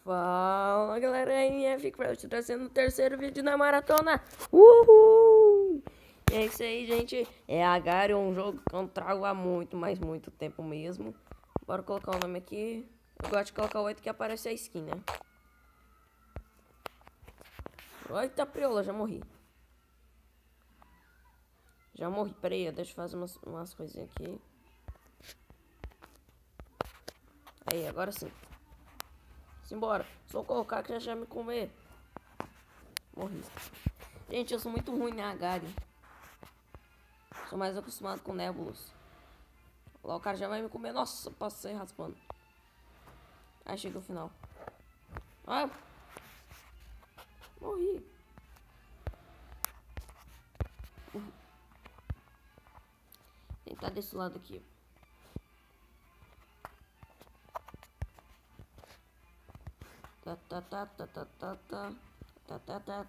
Fala galera, MF Craft trazendo o terceiro vídeo da maratona. Uhul! É isso aí, gente. É Agario, um jogo que eu não trago há muito, mas muito tempo mesmo. Bora colocar o nome aqui. Eu gosto de colocar o 8 que aparece a skin, né? Eita, priola, já morri. Já morri, peraí, deixa eu fazer umas coisinhas aqui. Aí, agora sim. Simbora. Socorro, o cara que já me comer. Morri. Gente, eu sou muito ruim na Agario. Sou mais acostumado com Nebulos. Lá o cara já vai me comer. Nossa, passei raspando. Aí chega o final. Ah! Morri. Tentar desse lado aqui. Tá, tá, tá, tá, tá, tá, tá. Tá, tá, tá.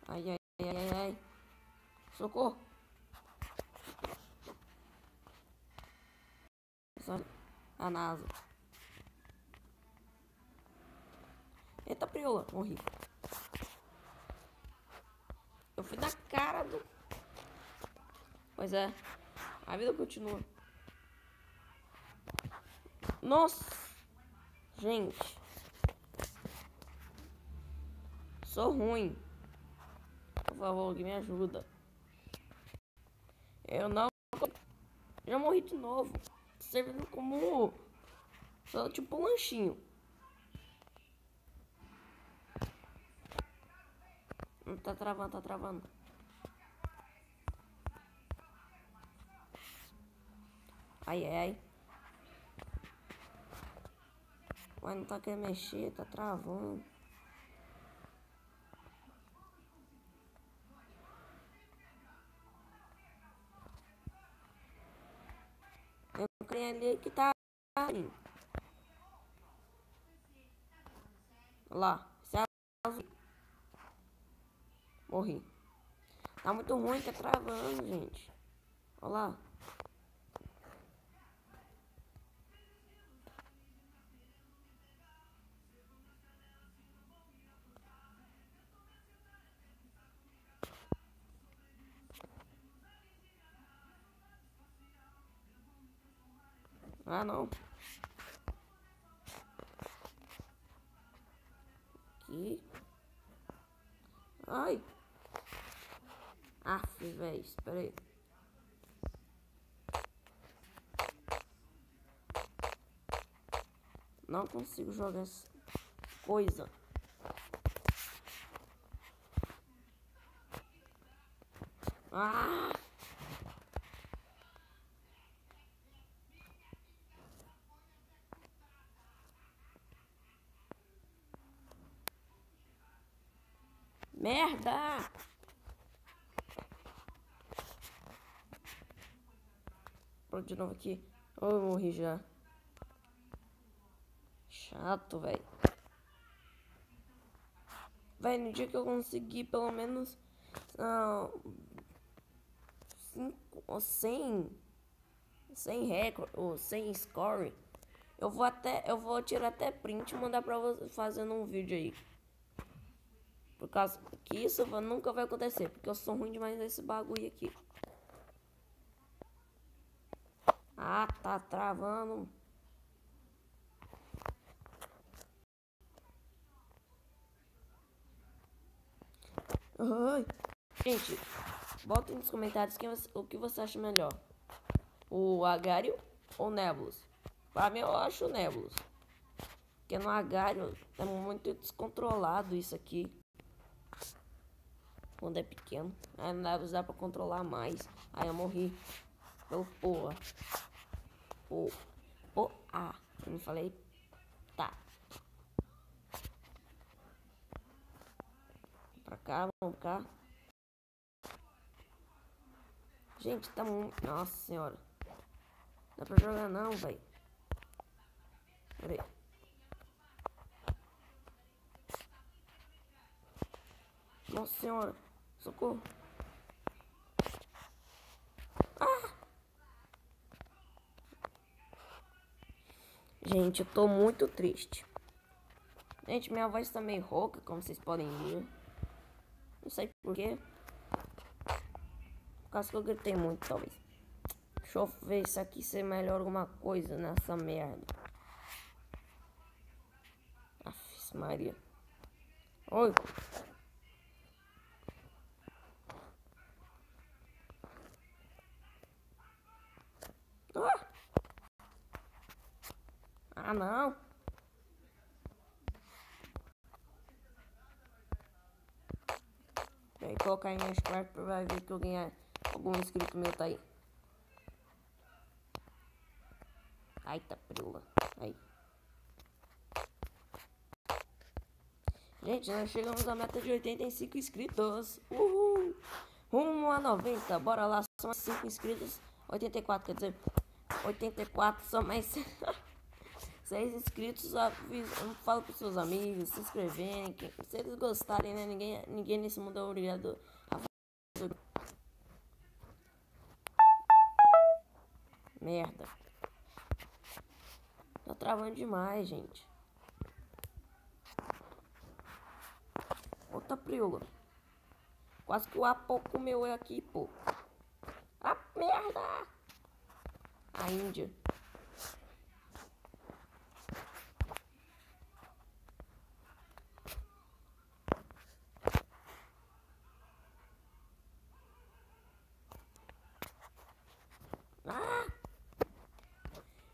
Ai, ai, ai, ai, ai. Socorro. A NASA. Eita, priola. Morri. Eu fui na cara do... Pois é. A vida continua. Nossa. Gente. Sou ruim. Por favor, alguém me ajuda. Eu não... Já morri de novo. Servindo como... Só tipo um lanchinho. Não tá travando, tá travando. Ai, ai, ai. Mas não tá querendo mexer, tá travando. Eu creio ali que tá... Olha lá. Morri. Tá muito ruim, tá travando, gente. Olha lá. Ah, não. Aqui. Ai. Aff, velho. Espera aí. Não consigo jogar essa coisa. Ah! Merda! Pronto, de novo aqui. Oh, eu morri já. Chato, velho. Velho, no dia que eu conseguir pelo menos... Não... 5 ou 100... 100 recorde ou 100 score. Eu vou tirar até print e mandar pra você fazendo um vídeo aí. Por causa que isso nunca vai acontecer. Porque eu sou ruim demais nesse bagulho aqui. Ah, tá travando. Ai. Gente, bota nos comentários o que você acha melhor. O Agario ou Nebulos? Pra mim eu acho o Nebulos. Porque no Agario é muito descontrolado isso aqui. Quando é pequeno. Aí no Nebulos dá pra controlar mais. Aí eu morri. Pelo porra. Ah, eu não falei. Tá. Pra cá, vamos cá. Gente, tá muito... Nossa senhora. Dá pra jogar não, velho. Pera aí. Nossa senhora. Socorro. Ah! Gente, eu tô muito triste. Gente, minha voz tá meio rouca, como vocês podem ver. Não sei porquê. Por causa que eu gritei muito, talvez. Deixa eu ver se aqui se melhora alguma coisa nessa merda. Aff, Maria. Oi. Ah, não. Vai colocar aí nas cartas, vai ver que eu ganhar algum inscrito meu tá aí. Ai, tá prula. Aí. Gente, nós chegamos à meta de 85 inscritos. Uhul! Rumo a 90. Bora lá, são mais 5 inscritos. 84, quer dizer, 84 são mais 6 inscritos. Fala pros seus amigos, se inscreverem. Se eles gostarem, né? Ninguém nesse mundo é obrigado a fazer. Merda. Tá travando demais, gente. Outra priula. Quase que o Apple comeu eu aqui, pô. Ah, merda! A Índia. Ah!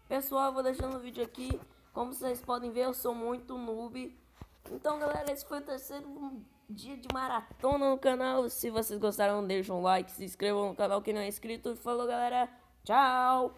Pessoal, eu vou deixando o vídeo aqui. Como vocês podem ver, eu sou muito noob. Então, galera, esse foi o terceiro dia de maratona no canal. Se vocês gostaram, deixem um like, se inscrevam no canal que não é inscrito. Falou, galera. Tchau!